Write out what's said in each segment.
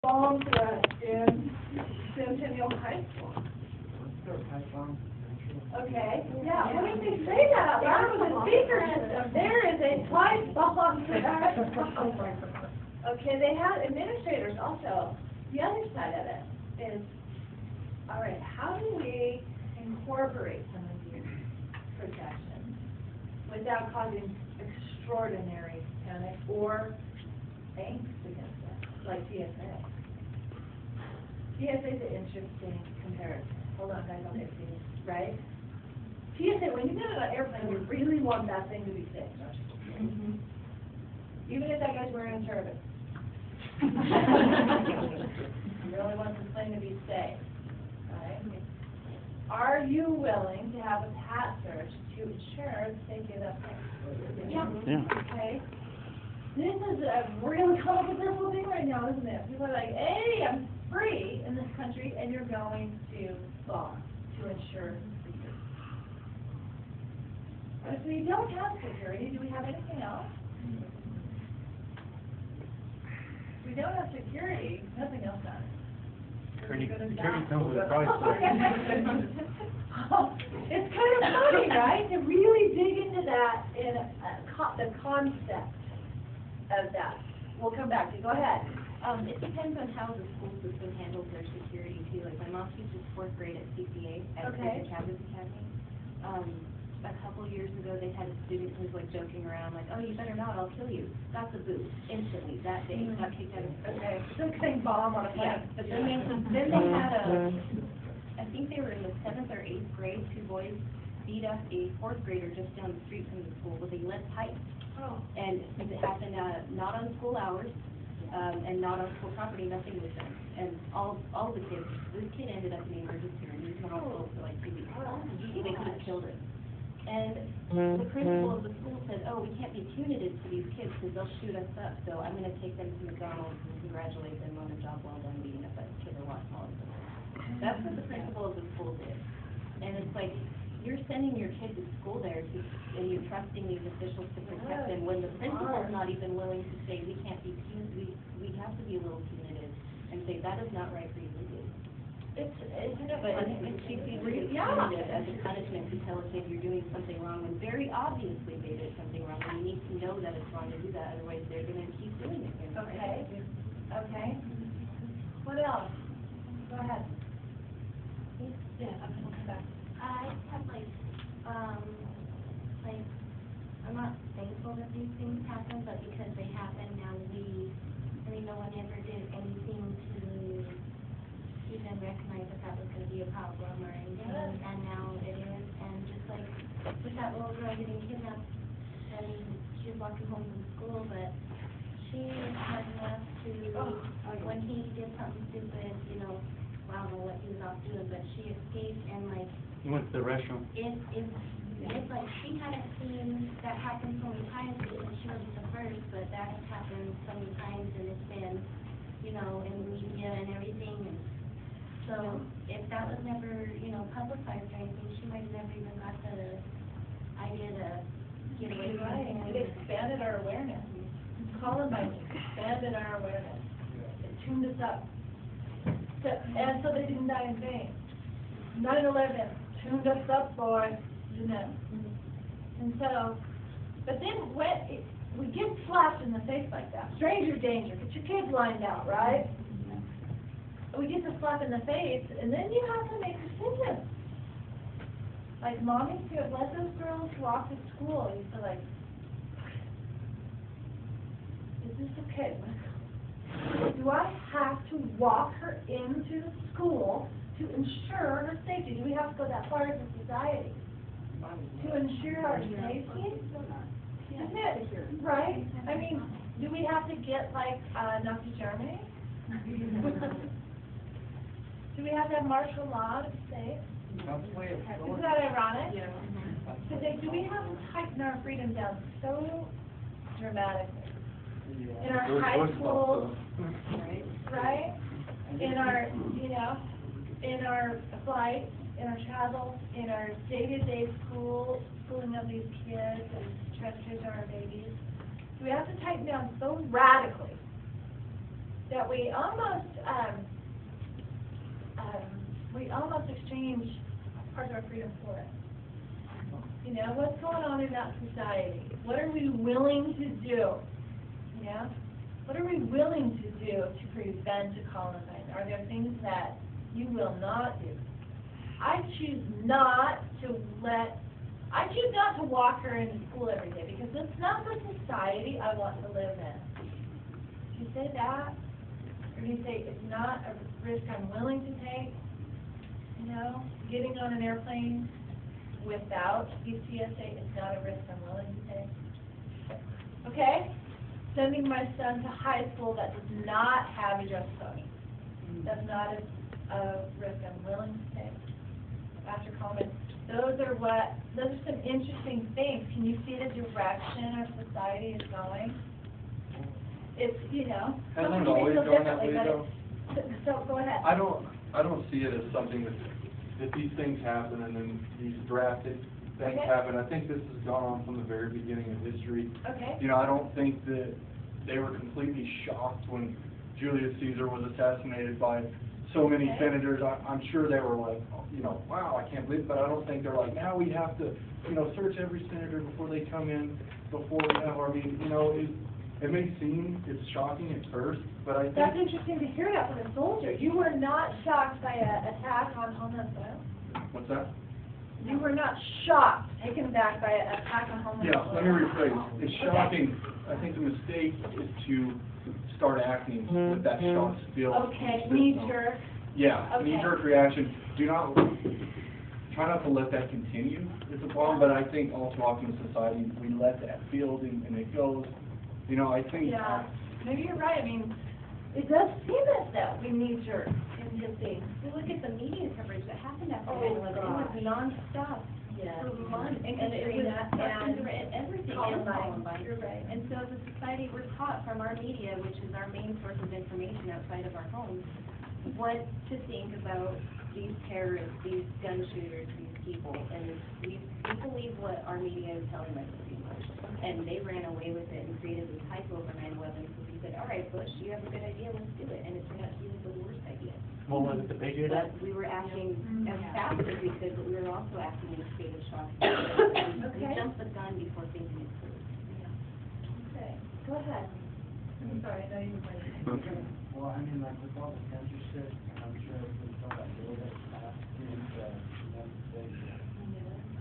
bombs in Centennial High School. Okay, yeah, what did they say that? That was a speaker system. There is a pipe bomb for that. Okay, they had administrators also. The other side of it is, all right, how do we incorporate some of these protections without causing extraordinary panic or angst against it, like TSA? TSA is an interesting comparison. Hold on, guys, I'll get to you, right? TSA, when you get on an airplane, you really want that thing to be safe, don't you? Mm-hmm. Even if that guy's wearing a turban. You really want the plane to be safe, right? Are you willing to have a pat search to ensure the safety of that plane? Yeah. Okay. This is a really controversial thing right now, isn't it? People are like, hey, I'm free in this country, and you're going to bomb to ensure security. But if we don't have security, do we have anything else? If we don't have security, nothing else matters. Security comes with a price tag. It's kind of funny, right, to really dig into that in the concept of that. We'll come back to you. Go ahead. It depends on how the school system handles their security too. Like my mom teaches 4th grade at CCA at Okay. the Campus Academy. A couple years ago, they had a student who was like joking around, like, "Oh, you better not, I'll kill you." Got the boot instantly that day. Got kicked out of school. Okay. Still saying bomb on a plane. Yeah, but then they had a, I think they were in the 7th or 8th grade. 2 boys beat up a 4th grader just down the street from the school with a lead pipe. Oh. And since it happened not on school hours, and not on school property, nothing was done. And all the kids, this kid ended up in the emergency room. He was in the hospital for like 2 weeks. They could have killed him. And the principal of the school said, "Oh, we can't be punitive to these kids because they'll shoot us up. So I'm going to take them to McDonald's and congratulate them on a job well done beating up that kid or Westmall." That's what the principal of the school did. And it's like, you're sending your kid to school there and you're trusting these officials to protect them when the principal's not even willing to say, we can't be punitive, we have to be a little punitive and say, that is not right for you to do. Isn't it But funny? she sees it punitive as a punishment to tell a kid you're doing something wrong when very obviously they did something wrong, and you need to know that it's wrong to do that, otherwise they're going to keep doing it. Okay. Okay. What else? Go ahead. Yeah, I'm going to come back. I have like, I'm not thankful that these things happen, but because they happen now, no one ever did anything to even recognize that was going to be a problem or anything, and now it is. And just like with that little girl getting kidnapped, and she was walking home from school, but she was smart enough to, when he did something stupid, I don't know what he was off doing, but she escaped and like. You went to the restroom. It's like she hadn't seen that happen so many times because she wasn't the first, but that has happened so many times and it's been, in the media and everything. And so if that was never, publicized or anything, she might have never even got the idea to get away from it. It expanded our awareness. Columbine expanded our awareness. It tuned us up. And so they didn't die in vain. 9/11 tuned us up, boys. And so, but then when we get slapped in the face like that, stranger danger, get your kids lined out, right? We get the slap in the face, and then you have to make decisions. Like mommies who have let those girls walk to school, you feel like, is this okay? Do I have to walk her into the school to ensure her safety? Do we have to go that far as a society? To ensure our safety? Isn't it, right? I mean, do we have to get like Nazi Germany? Do we have to have martial law to be safe? Isn't that ironic? Yeah. Do we have to tighten our freedom down so dramatically? In our high schools, right? In our, in our flights, in our travel, in our day-to-day schooling of these kids and trying to chase our babies. Do we have to tighten down so radically that we almost exchange part of our freedom for it. You know, what's going on in that society? What are we willing to do? You know, what are we willing to do to prevent a Columbine? Are there things that you will not do? I choose not to walk her into school every day because it's not the society I want to live in. Do you say that? Or do you say it's not a risk I'm willing to take? You know, getting on an airplane without BCSA is not a risk I'm willing to take. Okay? Sending my son to high school that does not have a dress code. That's not a risk I'm willing to take. After comment, those are some interesting things. Can you see the direction our society is going? It's, you know, some Hasn't it people always feel gone that differently, way, but though? so go ahead. I don't see it as something that these things happen and then these drastic things Okay. happen. I think this has gone on from the very beginning of history. Okay. You know, I don't think that they were completely shocked when Julius Caesar was assassinated by so many Okay. senators. I'm sure they were like, you know, wow, I can't believe it, but I don't think they're like, now we have to, you know, search every senator before they come in, before we have our meeting. You know, it may seem it's shocking at first, but I That's think, interesting to hear that from a soldier. You were not shocked by an attack on Homeland soil? what's that? You were not shocked, taken aback by an attack on Homeland Yeah, soil? let me rephrase. It's Okay. shocking. I think the mistake is to start acting with that shock feel. Okay, knee-jerk. Yeah, Okay. knee-jerk reaction. Try not to let that continue. It's a problem, but I think all too often in society, we let that build and it goes. You know, I think. Yeah, maybe you're right. I mean, it does seem as though we knee-jerk into things. You look at the media coverage that happened after Oh, 9/11, it gosh. was nonstop Yes. for months. And And it Katrina was and everything, and Columbine. Columbine. You're right. And so as a society, we're taught from our media, which is our main source of information outside of our homes, what to think about these terrorists, these gun shooters, these people. And we believe what our media is telling us to do. And they ran away with it and created this hype over 9/11 because we said, all right, Bush, you have a good idea, let's do it. And it turned out to be the worst idea. Well, was it the bigger that? But we were acting as fast as we could, but we were also acting in a state of shock. We Okay. jumped the gun before things improved. Okay, go ahead. I'm sorry, I know you were waiting. Well, I mean, like with all the censorship, I'm sure if we saw that bill that passed in the United States,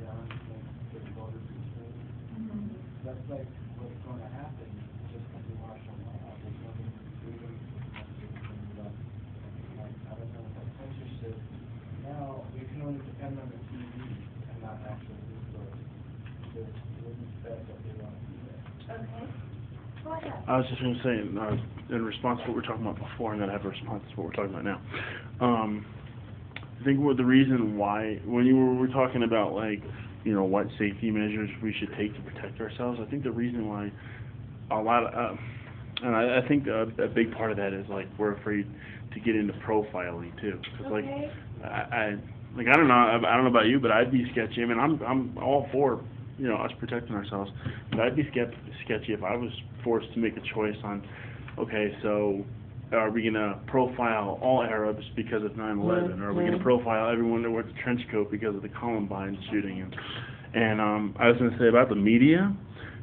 guns, like, the voters control, that's like what's going to happen, just under martial law, there's nothing to do with like, I don't know, with that censorship, now, we can only depend on the TV and not actual news stories. There's wouldn't bet that they want to do that. Okay, go ahead. I was just going to say, in response to what we were talking about before, and then I have a response to what we're talking about now. I think the reason why, when you were talking about, like, you know, what safety measures we should take to protect ourselves, I think the reason why a lot of, and I think a big part of that is, like, we're afraid to get into profiling, too. 'Cause, like, Okay. I don't know about you, but I'd be sketchy. I mean, I'm all for, you know, us protecting ourselves, but I'd be sketchy if I was forced to make a choice on, okay, so are we going to profile all Arabs because of 9/11? Or are we going to profile everyone that wears a trench coat because of the Columbine shooting? And I was going to say about the media,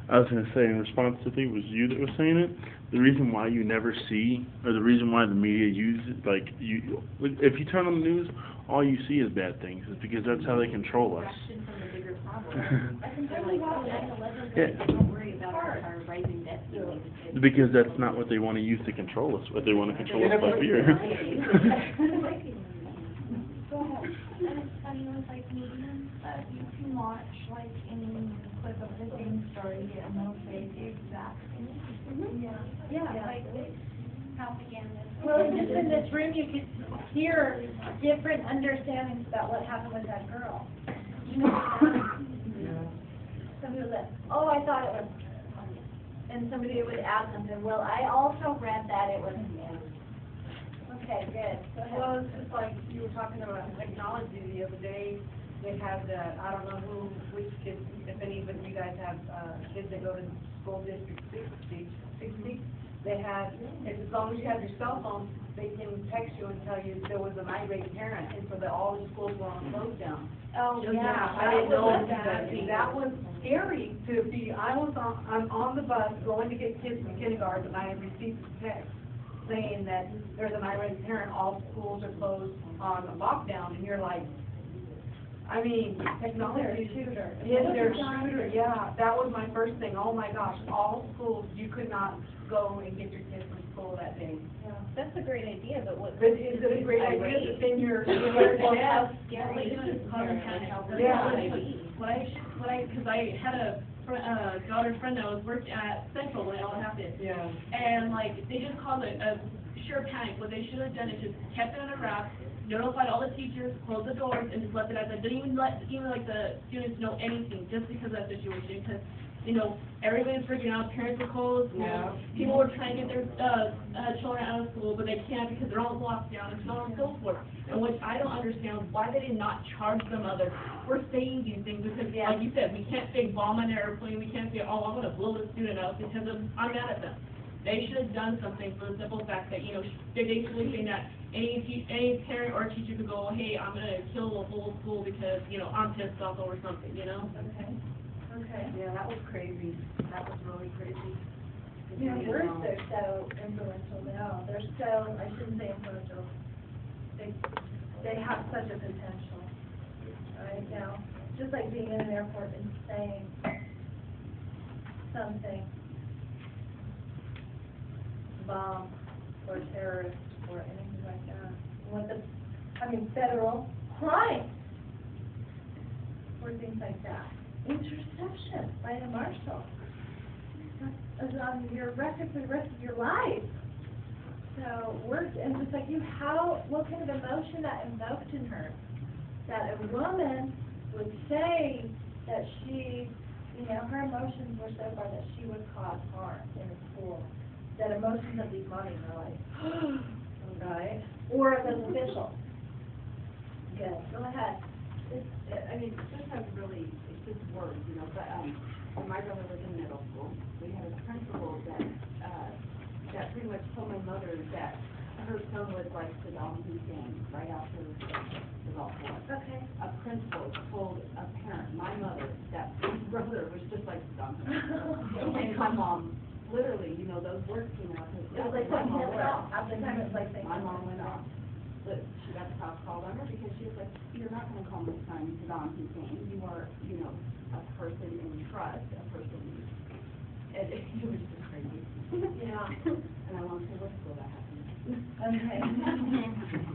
I was going to say in response to, I think it was you that was saying it, the reason why you never see, or the reason why the media uses, like, if you turn on the news, all you see is bad things, is because that's how they control us. Distraction from the bigger problem. I think they're like, oh, 9/11, Yeah. don't worry about our rising death ceiling. Because that's not what they want to use to control us. What they want to control us by fear. Go ahead. And it's funny with like mediums, you can watch like any clip of the same story and they'll say the exact same. Yeah. Like propaganda. Well, just in this room, you could hear different understandings about what happened with that girl. You know that? Somebody would say, oh, I thought it was, and somebody would add something, well, I also read that it was. Okay, good. Go ahead. Well, it's just like you were talking about technology the other day. They have the, I don't know which kids, if any of you guys have kids that go to school district 60, they had, as long as you have your cell phone, they can text you and tell you there was an irate parent, and so that all the schools were on lockdown. Oh, yeah. I didn't know that. that was scary to be, I'm on the bus going to get kids from kindergarten, and I received a text saying that there's an irate parent, all schools are closed on lockdown, and you're like, I mean, technology. Yeah, they're a shooter, yeah, that was my first thing, oh my gosh, all schools, you could not go and get your kids from school that day. That's a great idea, but what? But is it a great idea to send your Well, dad? how scary is it? Because I had a daughter's friend that was worked at Central when it all happened. Yeah. And like, they just called it a sure panic. What they should have done is just kept it under wraps, notified all the teachers, closed the doors, and just left it as that. Didn't even let like the students know anything, just because of that situation. Because, you know, everybody was freaking out, parents were closed, Yeah. people were trying to get their children out of school, but they can't because they're all locked down and so on and so forth. And what I don't understand is why they did not charge the mother for saying these things, because like you said, we can't say bomb on an airplane, we can't say, oh, I'm gonna blow the student up because I'm mad at them. They should have done something for the simple fact that, you know, they're basically saying that any parent or teacher could go, hey, I'm gonna kill the whole school because, you know, I'm pissed off over something, you know? Okay. Yeah, that was crazy, that was really crazy. You know, words are so influential now. They're so, I shouldn't say influential. They have such a potential right now. Just like being in an airport and saying something, bomb or terrorist or anything like that. Federal crime or things like that. Interception by a marshal. That's on your record for the rest of your life. So words, and just like what kind of emotion that invoked in her, that a woman would say that she, you know, her emotions were so far that she would cause harm in a school. That emotions of these mommies are like, right? Or of an official. Good, go ahead. I mean, sometimes really, it's just words, you know, but, when my brother was in middle school, we had a principal that pretty much told my mother that her son was like Saddam Hussein right after the Gulf War. Okay. A principal told a parent, my mother, that his brother was just like Saddam Hussein. And my mom, literally, you know, those words came out. It was like saying Hitler. At the time, it was like saying My mom went off. But she got the house called on her because she was like, you're not going to call my son Saddam Hussein. You are, you know, a person in trust, a person, and it was just crazy. Yeah. And I want to say, what school that happened? Okay.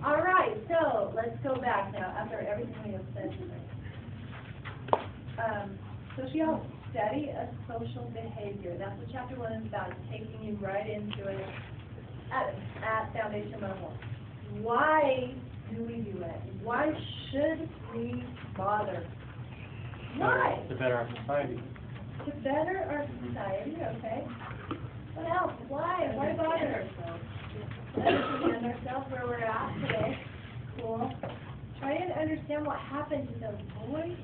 All right, so let's go back now after everything we have said tonight. Sociology, study of social behavior. That's what chapter 1 is about, taking you right into it at foundation level. Why do we do it? Why should we bother? Why? To better our society. To better our society, okay. What else? Why? Why bother? To understand ourselves where we're at today. Cool. Try to understand what happened to those boys.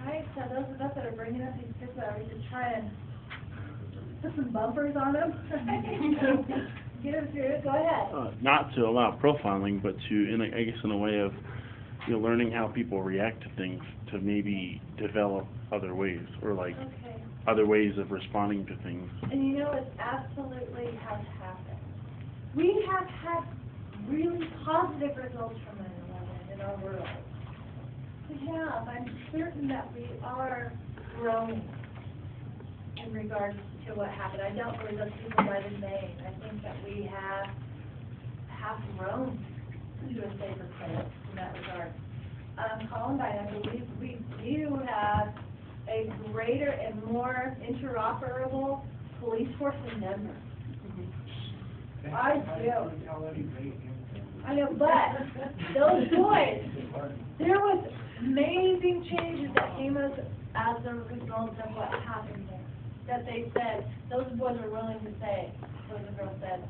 Right? So those of us that are bringing up these kids, we should try and put some bumpers on them. Get them through it. Go ahead. Not to allow profiling, but to, I guess, in a way of, you know, learning how people react to things, to maybe develop other ways, or like Okay. other ways of responding to things. And you know, it absolutely has happened. We have had really positive results from 9/11 in our world. We have. I'm certain that we are growing in regards to what happened. I don't believe those people might have made. I think that we have grown to a safer place in that regard. Columbine, I believe we do have a greater and more interoperable police force in Denver. I do. I know, but those boys, there was amazing changes that came as a result of what happened there. That they said, those boys were willing to say, those girls said,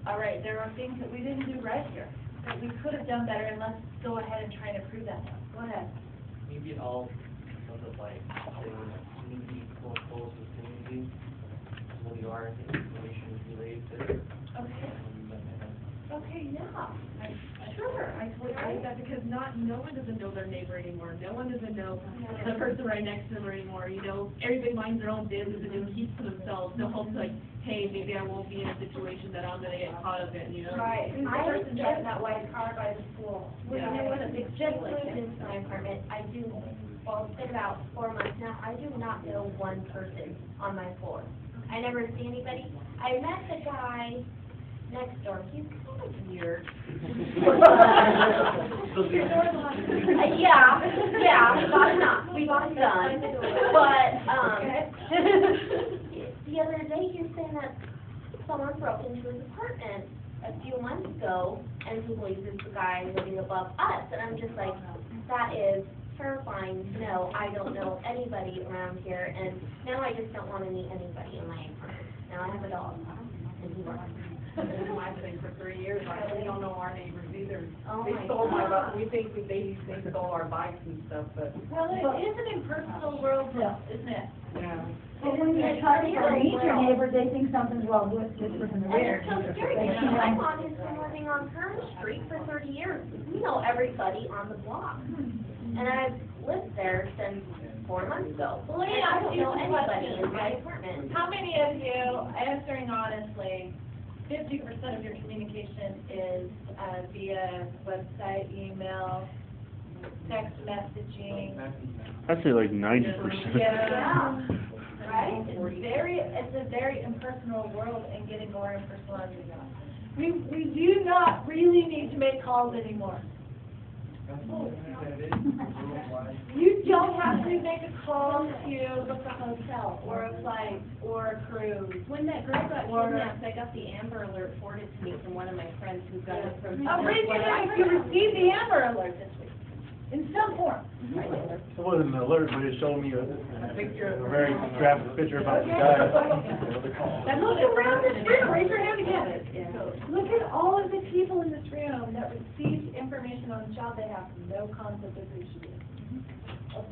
all right, there are things that we didn't do right here, that we could have done better, and let's go ahead and try to prove that now. Go ahead. Maybe it all because of like they were community, more close with community. When you are, if information is related to it. Okay. Let me know. Okay, yeah. Sure, I totally agree with that, because no one doesn't know their neighbor anymore, no one doesn't know the person right next to them anymore, you know? Everybody minds their own business and just keeps to themselves, no hope like, hey, maybe I won't be in a situation that I'm gonna get caught up in, you know? Right. I was driving that white car by the school. Yeah. And there was a big just moved into my apartment. I do, well, it's been about 4 months now. I do not know one person on my floor. I never see anybody. I met the guy next door. He's kind of weird. Yeah, we got it done. But, the other day he was saying that someone broke into his apartment a few months ago, and he believes it's the guy living above us, and I'm just like, that is terrifying. No, I don't know anybody around here, and now I just don't want to meet anybody in my apartment. Now I have a dog, and he barks. I've been for 3 years, we don't know our neighbors either. Oh They my stole my, God. we think that they stole our bikes and stuff, but, Well, it is an impersonal world, though, isn't it? yeah. But when you try to meet your neighbor, they think something's wrong with this person's And weird. it's so scary, because my mom has been living on Kearns Street for 30 years. We know everybody on the block. And I've lived there since 4 months ago. Well, let me And I ask don't you know some anybody questions. in my apartment. How many of you, answering honestly, 50% of your communication is via website, email, text messaging? I'd say like 90%. Yeah. Right? It's a very impersonal world, and getting more impersonal as we go. We do not really need to make calls anymore. You don't have to make a call to book a hotel, or a flight, or a cruise. When that girl got Or- kidnapped, I got the Amber Alert forwarded to me from one of my friends who got it from. Raise your hand if you received the Amber Alert this week, in some form. It wasn't an alert, but it showed me a very graphic picture about the guy. And look around this room, raise your hand again. Look at all of the people in this room that received information on the job they have no concept of who she is.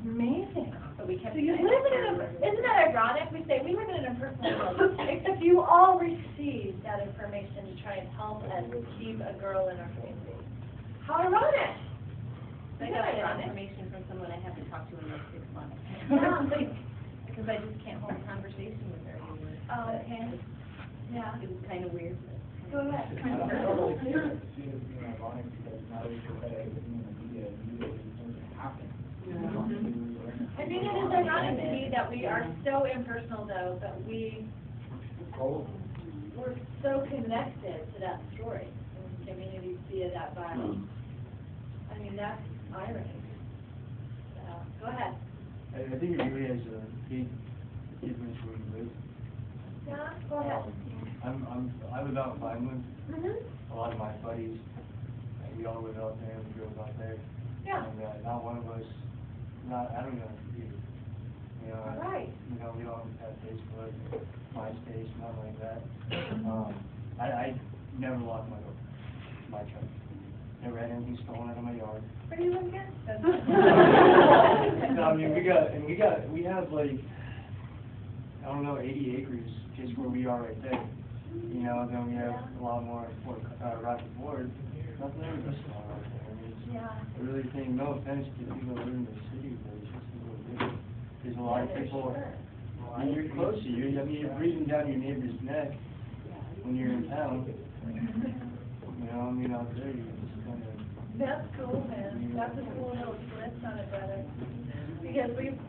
Amazing. But we kept. So you live in isn't that ironic? We say we live in an impersonal world, except you all receive that information to try and help us keep a girl in our community. How ironic. I got that information from someone I haven't talked to in like 6 months. Yeah. Because I just can't hold a conversation with her anymore. Oh, okay. Yeah. It was kind of weird. Go ahead. I don't really care if she is being ironic, because now that you're better in the media, immediately something happens. I think it is ironic to me that we are so impersonal, though, but we're so connected to that story in the community via that violence. I mean, that's irony. So, go ahead. I think it really has a big difference where you live. Yeah, go ahead. I live out in Vineland. Mm-hmm. A lot of my buddies, we all live out there, we drove out there. Yeah. And not one of us, I don't know, you know, Right. you know, we don't have Facebook, MySpace, nothing like that. I never locked my truck. Never had anything stolen out of my yard. Where do you live again? No, I mean, we have like, I don't know, 80 acres just where we are right there. You know, and then we have a lot more Rocky Ford. Nothing ever goes on right there. I mean, I really think, no offense to people that live in the city, but it's just a little different. There's a lot of people, when you're close to you, I mean, you're breathing down your neighbor's neck when you're in town. You know, I mean, out there, you just kind of... That's cool, man. That's a cool little twist on it, brother. Because we've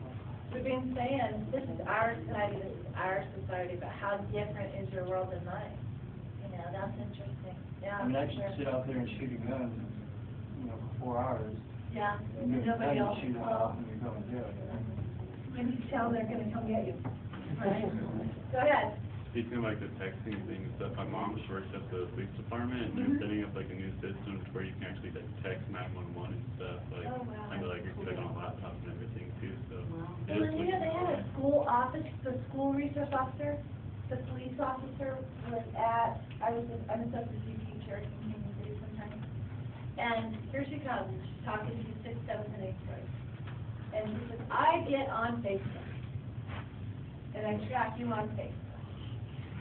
been saying, this is our society, but how different is your world than mine? You know, that's interesting. Yeah. I mean, I could sit out there and shoot a gun, you know, for 4 hours. Yeah. And then Nobody else. you shoot it off and you're going to jail. And you tell they're gonna come get you. Right? Go ahead. Speaking of like the texting thing and stuff, my mom works at the police department, and they're setting up like a new system where you can actually like text 911 and stuff, like, Oh, wow. kind of like you're clicking on laptops and everything too, so. it Well, is you know, they had a school office, the school resource officer, the police officer was at, I'm a substitute teacher in Union City sometimes. And here she comes, she's talking to 6th, 7th, and 8th grade. And she says, I get on Facebook. And I track you on Facebook.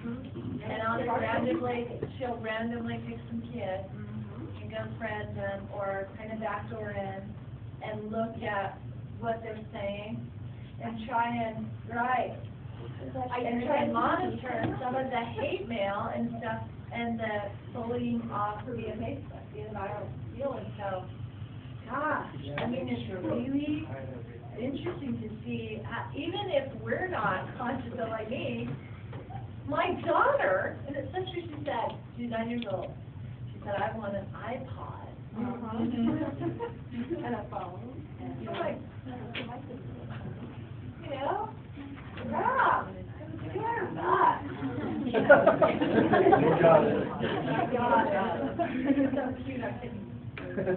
And I'll she'll randomly pick some kids, and go friend them, or kind of backdoor in, and look at what they're saying, and try and monitor some of the hate mail and stuff, and the bullying off via Facebook, via viral deal, and so, gosh, I mean, it's really interesting to see, even if we're not conscious of, like me, my daughter, and it's so true, she said, she's 9 years old, she said, I want an iPod. And a phone. I'm like, you know, yeah, $200. You got it. So cute, I'm kidding.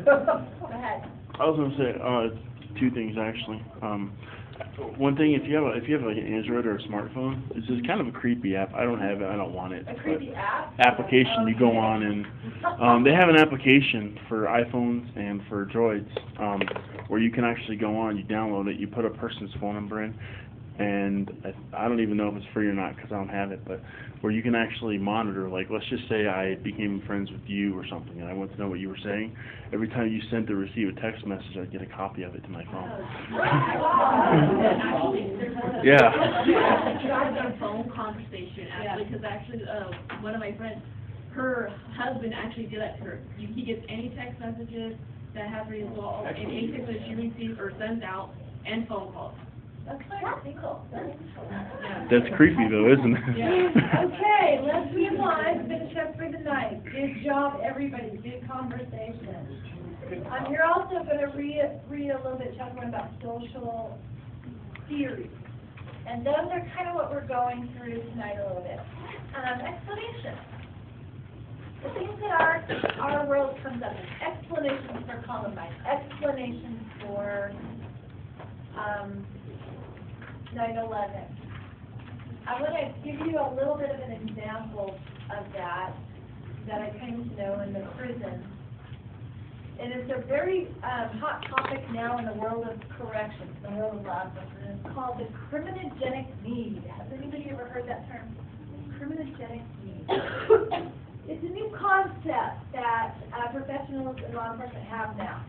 Go ahead. I was gonna say, two things actually. One thing, if you have like an Android or a smartphone, this is kind of a creepy app. I don't have it, I don't want it. A creepy app? Application, you go on and, they have an application for iPhones and for Droids, where you can actually go on, you download it, you put a person's phone number in, and I don't even know if it's free or not because I don't have it, but where you can actually monitor, like let's just say I became friends with you or something and I want to know what you were saying. Every time you sent or received a text message, I'd get a copy of it to my phone. Yeah. Drives our phone conversation, actually, because actually, one of my friends, her husband actually did that to her. He gets any text messages that have results, and any text that she receives or sends out, and phone calls. That's pretty cool. That's creepy though, isn't it? Okay, let's move on, finish up for the night. Good job, everybody, good conversation. You're also going to read a little bit, talk about social theories. And those are kind of what we're going through tonight a little bit. Explanations. The things that our world comes up with. Explanations for Columbine. Explanations for 9/11. I want to give you a little bit of an example of that I came to know in the prison. And it's a very hot topic now in the world of corrections, in the world of law enforcement. It's called the criminogenic need. Has anybody ever heard that term? Criminogenic need. It's a new concept that professionals in law enforcement have now.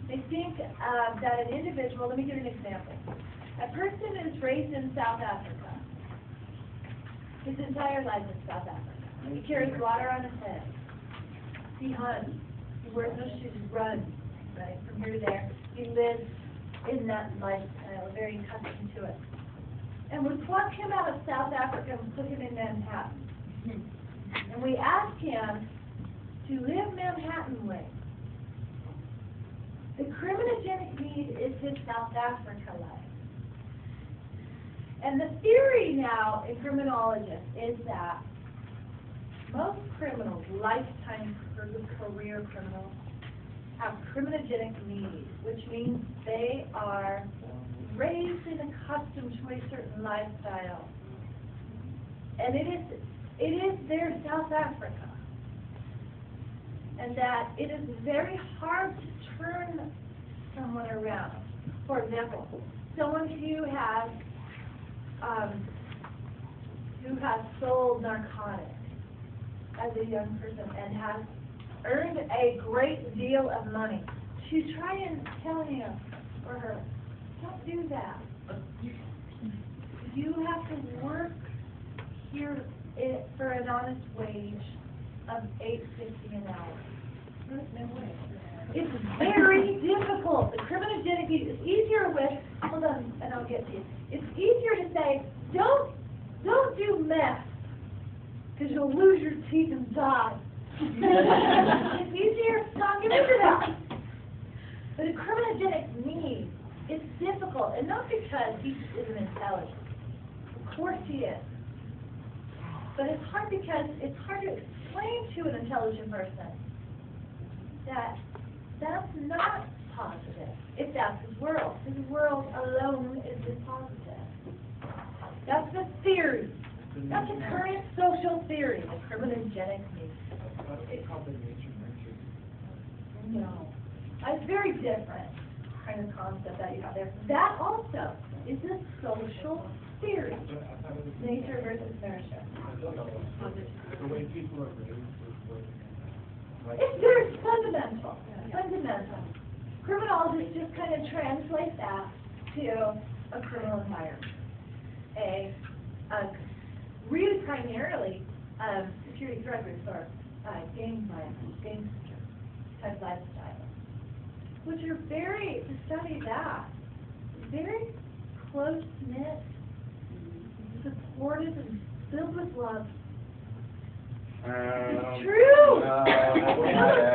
They think that an individual, let me give you an example. A person is raised in South Africa. His entire life in South Africa. He carries water on his head. He hunts. He wears no shoes. He runs, right, from here to there. He lives in that lifestyle, very accustomed to it. And we pluck him out of South Africa and put him in Manhattan. And we ask him to live Manhattan way. The criminogenic need is his South Africa life. And the theory now in criminology is that most criminals, lifetime career criminals, have criminogenic need, which means they are raised and accustomed to a certain lifestyle. And it is their South Africa. And that it is very hard to turn someone around. For example, someone who has sold narcotics as a young person and has earned a great deal of money, to try and tell him or her, don't do that. You have to work here for an honest wage of $8.50 an hour. No way. It's very difficult. The criminogenic need is easier with, hold on, and I'll get to you. It's easier to say, don't do meth, because you'll lose your teeth and die. It's easier to not get into that. But a criminogenic need, it's difficult, and not because he isn't intelligent. Of course he is. But it's hard because it's hard to explain to an intelligent person that that's not positive, if that's his world. His world alone is his positive. That's the theory. That's the current social theory, the criminogenic need. No. It's very different kind of concept that you have there. That also is a social theory. Nature versus nurture. The way people are raised is what. It's very fundamental, fundamental. Criminologists just kind of translate that to a criminal environment. Really primarily, security threat groups or gang violence, gangster type lifestyle, which are very, to study that, very close-knit, supportive, and filled with love. It's true. It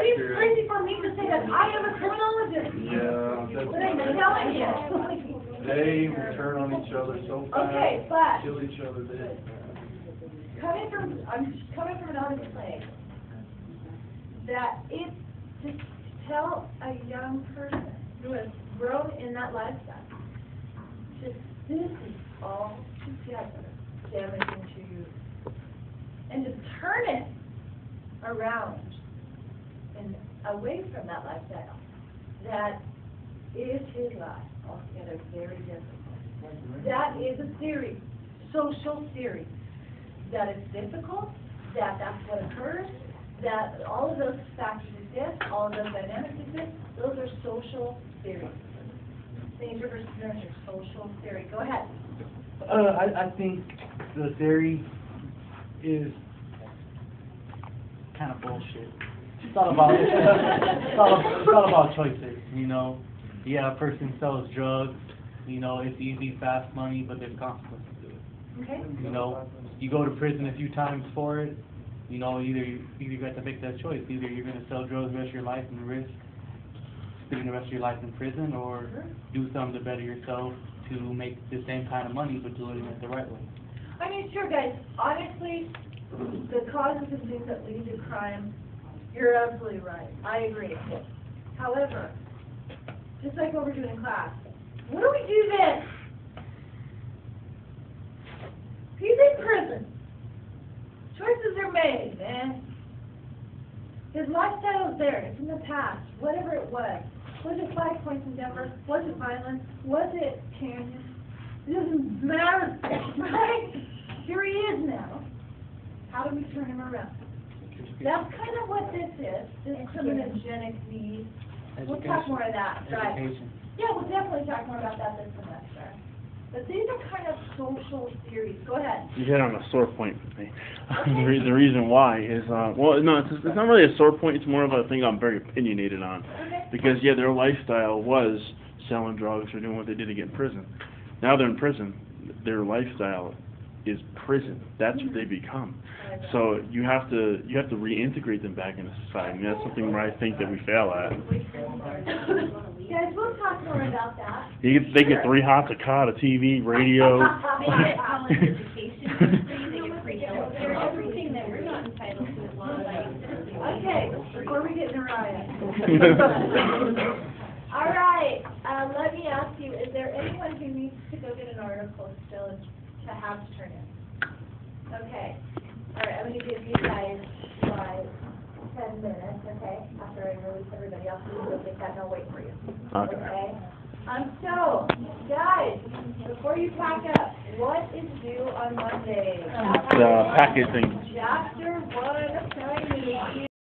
seems crazy for me to say that. I am a criminologist. Yeah. But I'm telling you. They will turn on each other so fast. Okay, but Kill each other. I'm just coming from an honest place. That it to tell a young person who has grown in that lifestyle, just this is all together damaging to you. And to turn it around and away from that lifestyle, that is his life altogether very difficult. That is a theory, social theory, that it's difficult, that that's what occurs, that all of those factors exist, all of those dynamics exist. Those are social theories. Nature versus nurture, social theory. Go ahead. I think the theory is kind of bullshit. It's all about it's all about choices, you know. Yeah, a person sells drugs, you know, it's easy, fast money, but there's consequences to it. Okay. You know, you go to prison a few times for it, you know, either you got to make that choice. Either you're going to sell drugs the rest of your life and risk spending the rest of your life in prison, or do something to better yourself to make the same kind of money, but do it the right way. I mean, sure, guys, honestly, the causes and things that lead to crime, you're absolutely right. I agree. However, just like what we're doing in class, what do we do then? He's in prison. Choices are made, man. His lifestyle is there. It's in the past. Whatever it was. Was it 5 Points in Denver? Was it violence? Was it Canyon? It doesn't matter, right? Here he is now. How do we turn him around? That's kind of what this is. This criminogenic need. We'll talk more of that, right? Education. Yeah, we'll definitely talk more about that this semester. But these are kind of social theories. Go ahead. You hit on a sore point with me. The reason why is, well, no, it's not really a sore point. It's more of a thing I'm very opinionated on. Okay. Because, yeah, their lifestyle was selling drugs or doing what they did to get in prison. Now they're in prison. Their lifestyle is prison. That's what they become. So you have to reintegrate them back into society. And that's something where I think that we fail at. Guys, we'll talk more about that. They get 3 hots, a cot, a TV, radio. They get college education, they get free healthcare, everything that we're not entitled to as law-abiding citizens. Okay, before we get in a riot. All right, let me ask you, is there anyone who needs to go get an article still to have to turn in? Okay. All right, I'm going to give you guys 10 minutes, okay? After I release everybody else, you can go get that and I'll wait for you. Okay? So, guys, before you pack up, what is due on Monday? The packet thing. Jack